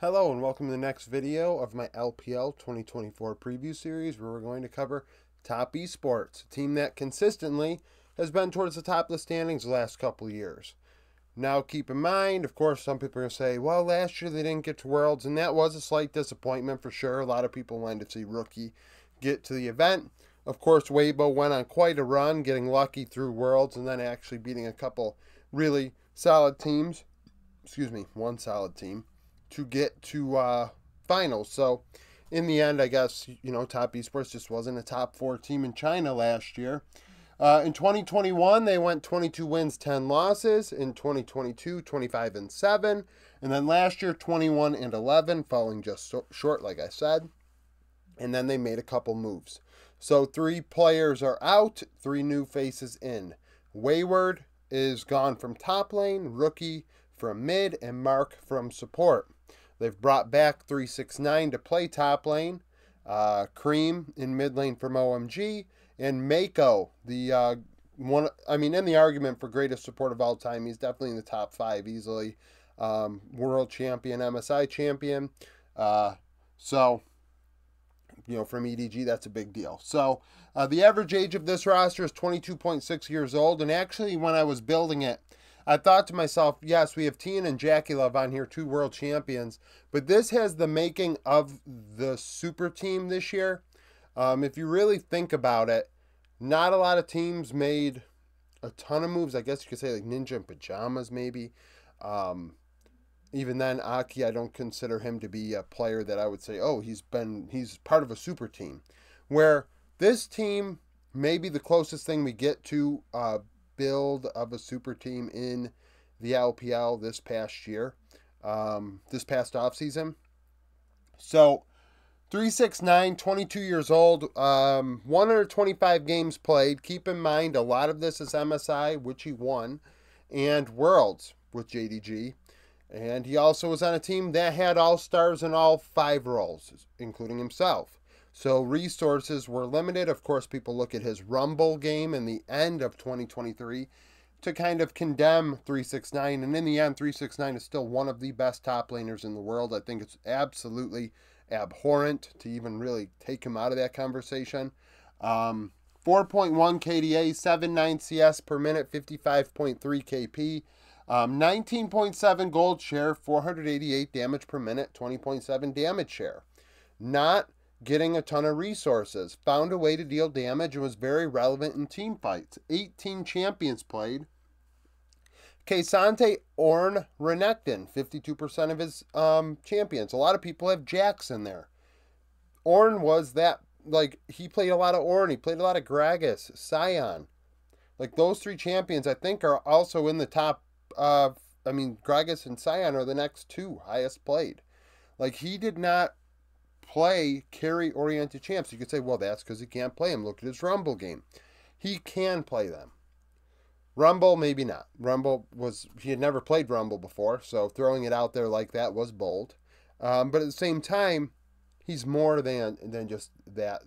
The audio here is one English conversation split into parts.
Hello and welcome to the next video of my LPL 2024 preview series where we're going to cover Top Esports, a team that consistently has been towards the top of the standings the last couple of years. Now keep in mind, of course, some people are going to say, well, last year they didn't get to Worlds, and that was a slight disappointment for sure. A lot of people wanted to see Rookie get to the event. Of course, Weibo went on quite a run, getting lucky through Worlds and then actually beating a couple really solid teams. One solid team to get to finals. So in the end, I guess, Top Esports just wasn't a top 4 team in China last year. In 2021, they went 22 wins, 10 losses. In 2022, 25 and 7. And then last year, 21 and 11, falling just short, like I said. And then they made a couple moves. So 3 players are out, 3 new faces in. Wayward is gone from top lane, Rookie from mid, and Mark from support. They've brought back 369 to play top lane, Cream in mid lane from OMG, and Mako, the in the argument for greatest support of all time, he's definitely in the top 5 easily. World champion, MSI champion. So from EDG, that's a big deal. So the average age of this roster is 22.6 years old, and actually when I was building it, I thought to myself, yes, we have Tian and Jackie Love on here, 2 world champions, but this has the making of the super team this year. If you really think about it, not a lot of teams made a ton of moves. I guess you could say like Ninja in Pajamas maybe. Even then, Aki, I don't consider him to be a player that I would say, oh, he's part of a super team. Where this team may be the closest thing we get to build of a super team in the LPL this past year, this past offseason. So 369, 22 years old, 125 games played. Keep in mind, a lot of this is MSI, which he won, and Worlds with JDG. And he also was on a team that had all-stars in all 5 roles, including himself. So resources were limited. Of course, people look at his Rumble game in the end of 2023 to kind of condemn 369. And in the end, 369 is still one of the best top laners in the world. I think it's absolutely abhorrent to even really take him out of that conversation. 4.1 KDA, 7.9 CS per minute, 55.3 KP. 19.7 gold share, 488 damage per minute, 20.7 damage share. Not getting a ton of resources. Found a way to deal damage and was very relevant in team fights. 18 champions played. Kaysante, Ornn, Renekton, 52% of his champions. A lot of people have Jax in there. Ornn was that, he played a lot of Ornn. He played a lot of Gragas, Sion. Those 3 champions, I think, are also in the top. Gragas and Sion are the next 2 highest played. He did not play carry-oriented champs. You could say, well, that's because he can't play them. Look at his Rumble game. He can play them. Rumble, maybe not. He had never played Rumble before, so throwing it out there like that was bold. But at the same time, he's more than just that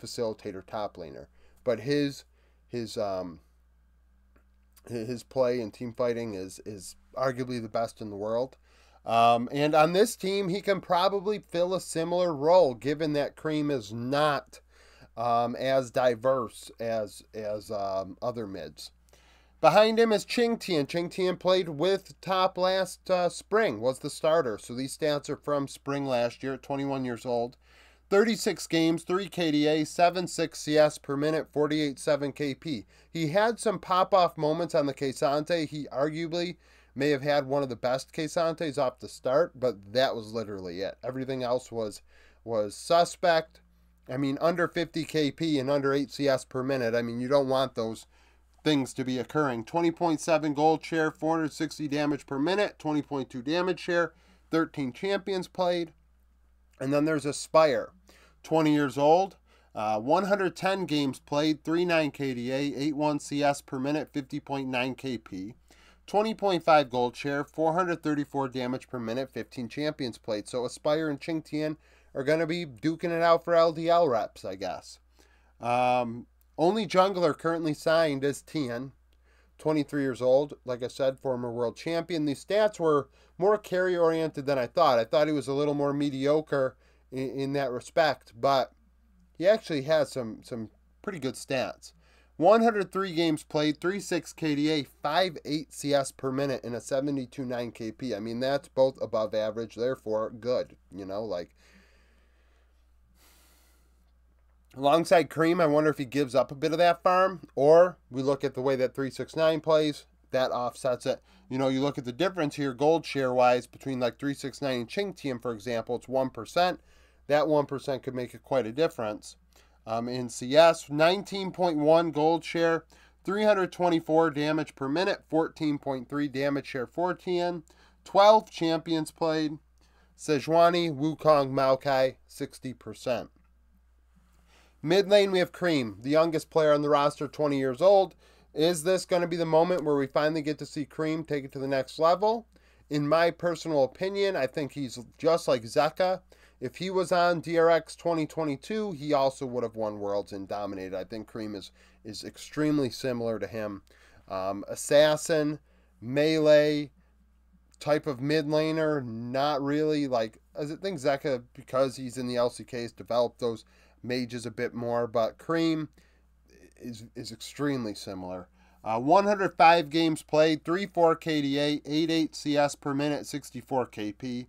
facilitator top laner. But his play and team fighting is arguably the best in the world. And on this team, he can probably fill a similar role, given that Cream is not as diverse as other mids. Behind him is Qingtian. Qingtian played with top last spring, was the starter. So these stats are from spring last year at 21 years old. 36 games, 3 KDA, 7.6 CS per minute, 48.7 KP. He had some pop-off moments on the Kaysante. He arguably may have had one of the best Kaysantes off the start, but that was literally it. Everything else was suspect. Under 50 KP and under 8 CS per minute. You don't want those things to be occurring. 20.7 gold share, 460 damage per minute, 20.2 damage share, 13 champions played. And then there's Aspire, 20 years old, 110 games played, 3.9 KDA, 8.1 CS per minute, 50.9 KP, 20.5 gold share, 434 damage per minute, 15 champions played. So Aspire and Qingtian are going to be duking it out for LDL reps, I guess. Only jungler currently signed is Tian. 23 years old. Like I said, former world champion. These stats were more carry-oriented than I thought. I thought he was a little more mediocre in that respect, but he actually has some pretty good stats. 103 games played, 3.6 KDA, 5.8 CS per minute, and a 72.9 KP. I mean, that's both above average, therefore good. You know, like, alongside Cream, I wonder if he gives up a bit of that farm, or we look at the way that 369 plays, that offsets it. You know, you look at the difference here, gold share-wise, between like 369 and Ching Team, for example, it's 1%. That 1% could make it quite a difference. In CS, 19.1 gold share, 324 damage per minute, 14.3 damage share for Tian, 12 champions played, Sejuani, Wukong, Maokai, 60%. Mid lane, we have Cream, the youngest player on the roster, 20 years old. Is this going to be the moment where we finally get to see Cream take it to the next level? In my personal opinion, I think he's just like Zeka. If he was on DRX 2022, he also would have won Worlds and dominated. I think Cream is extremely similar to him. Assassin, melee, type of mid laner, not really. Like, I think Zeka, because he's in the LCKs, developed those mages a bit more, but Cream is extremely similar. 105 games played, 3.4 KDA, 8.8 CS per minute, 64 KP.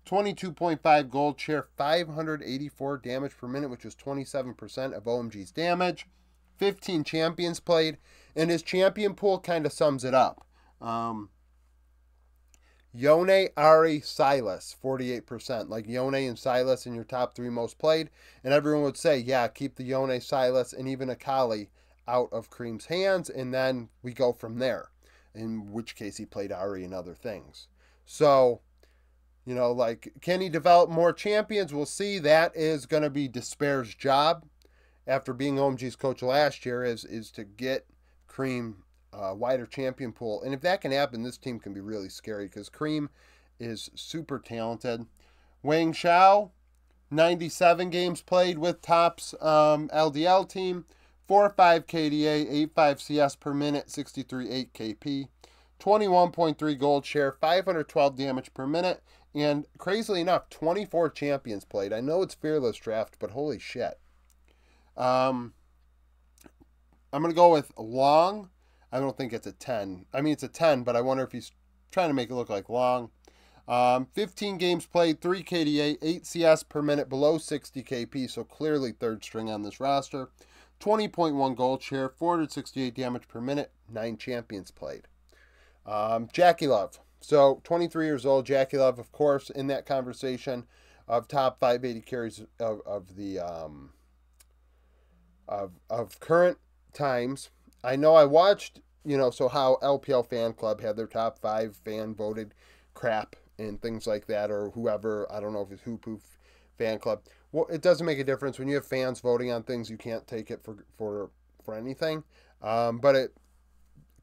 22.5 gold share, 584 damage per minute, which is 27% of OMG's damage. 15 champions played, and his champion pool kind of sums it up. Yone, Ari, Sylas, 48%. Like Yone and Sylas in your top 3 most played, and everyone would say, yeah, keep the Yone, Sylas, and even Akali out of Cream's hands, and then we go from there, in which case he played Ari and other things. So, you know, like, can he develop more champions? We'll see. That is going to be Despair's job after being OMG's coach last year, is to get Cream a wider champion pool. And if that can happen, this team can be really scary because Cream is super talented. Wang Xiao, 97 games played with Top's LDL team, 4.5 KDA, 8.5 CS per minute, 63.8 KP, 21.3 gold share, 512 damage per minute, and crazily enough, 24 champions played. I know it's Fearless Draft, but holy shit. I'm going to go with Long. I don't think it's a 10. I mean, it's a 10, but I wonder if he's trying to make it look like Long. 15 games played, 3 KDA, 8 CS per minute, below 60 KP, so clearly third string on this roster. 20.1 gold share, 468 damage per minute, 9 champions played. Jackie Love. So 23 years old, Jackie Love, of course, in that conversation of top 580 carries of the of current times. I know I watched, you know, so how LPL Fan Club had their top 5 fan voted crap and things like that, or whoever, I don't know if it's Hoopoo Fan Club. Well, it doesn't make a difference when you have fans voting on things. You can't take it for anything. But it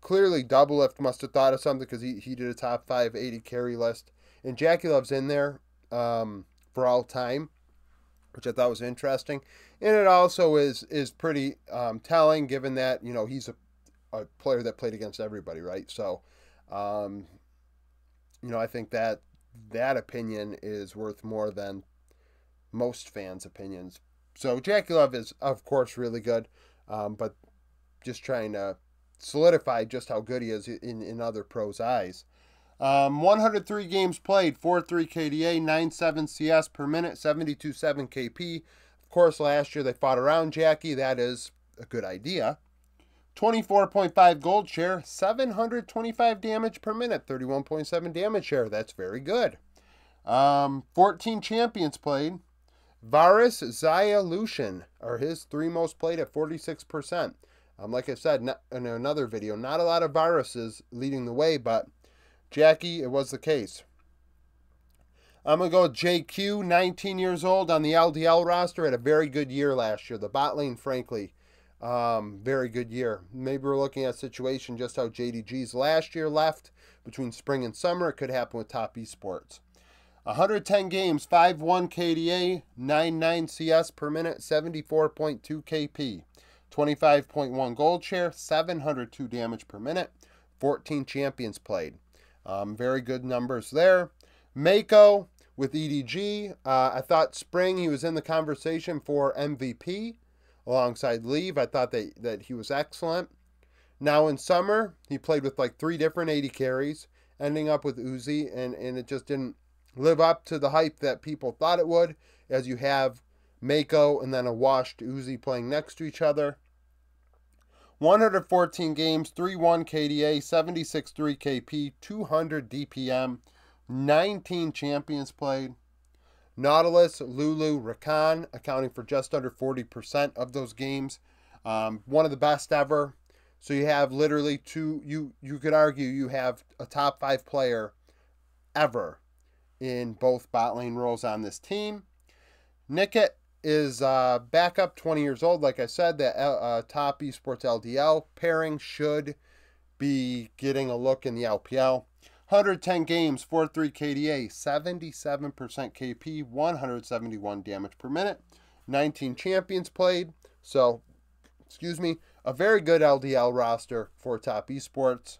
clearly Doublelift must have thought of something because he did a top 580 carry list, and Jackie Love's in there for all time, which I thought was interesting. And it also is pretty telling, given that, you know, he's a player that played against everybody, right? So, you know, I think that opinion is worth more than most fans' opinions. So Jackie Love is, of course, really good, but just trying to solidify just how good he is in other pros' eyes. 103 games played, 4.3 KDA, 9.7 CS per minute, 72.7 KP. Of course, last year they fought around Jackie. That is a good idea. 24.5 gold share, 725 damage per minute, 31.7 damage share. That's very good. 14 champions played. Varus, Zaya, Lucian are his 3 most played at 46%. Like I said in another video, not a lot of Varuses leading the way, but Jackie, it was the case. I'm going to go with JQ, 19 years old on the LDL roster, had a very good year last year. The bot lane, frankly, very good year. Maybe we're looking at a situation just how JDG's last year left between spring and summer. It could happen with Top Esports. 110 games, 5.1 KDA, 9.9 CS per minute, 74.2 KP. 25.1 gold share, 702 damage per minute. 14 champions played. Very good numbers there. Mako with EDG. I thought spring he was in the conversation for MVP alongside Leave. I thought that he was excellent. Now in summer, he played with like 3 different 80 carries, ending up with Uzi, and it just didn't live up to the hype that people thought it would, as you have Mako and then a washed Uzi playing next to each other. 114 games, 3-1 KDA, 76-3 KP, 200 DPM, 19 champions played. Nautilus, Lulu, Rakan, accounting for just under 40% of those games. One of the best ever. So you have literally you could argue you have a top 5 player ever in both bot lane roles on this team. Nickett is backup, 20 years old. Like I said, that top Esports LDL pairing should be getting a look in the LPL. 110 games, 4-3 KDA, 77% KP, 171 damage per minute, 19 champions played. So, excuse me, a very good LDL roster for top Esports.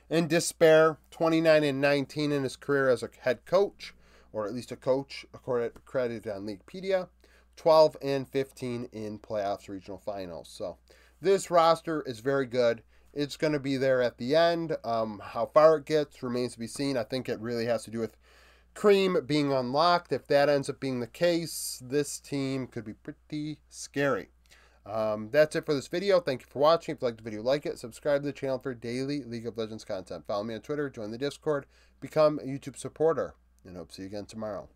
In Despair, 29-19 in his career as a head coach, or at least a coach, accredited on Leaguepedia. 12-15 in playoffs, regional finals. So this roster is very good. It's going to be there at the end. How far it gets remains to be seen. I think it really has to do with Cream being unlocked. If that ends up being the case, this team could be pretty scary. That's it for this video. Thank you for watching. If you liked the video, like it. Subscribe to the channel for daily League of Legends content. Follow me on Twitter. Join the Discord. Become a YouTube supporter. And hope to see you again tomorrow.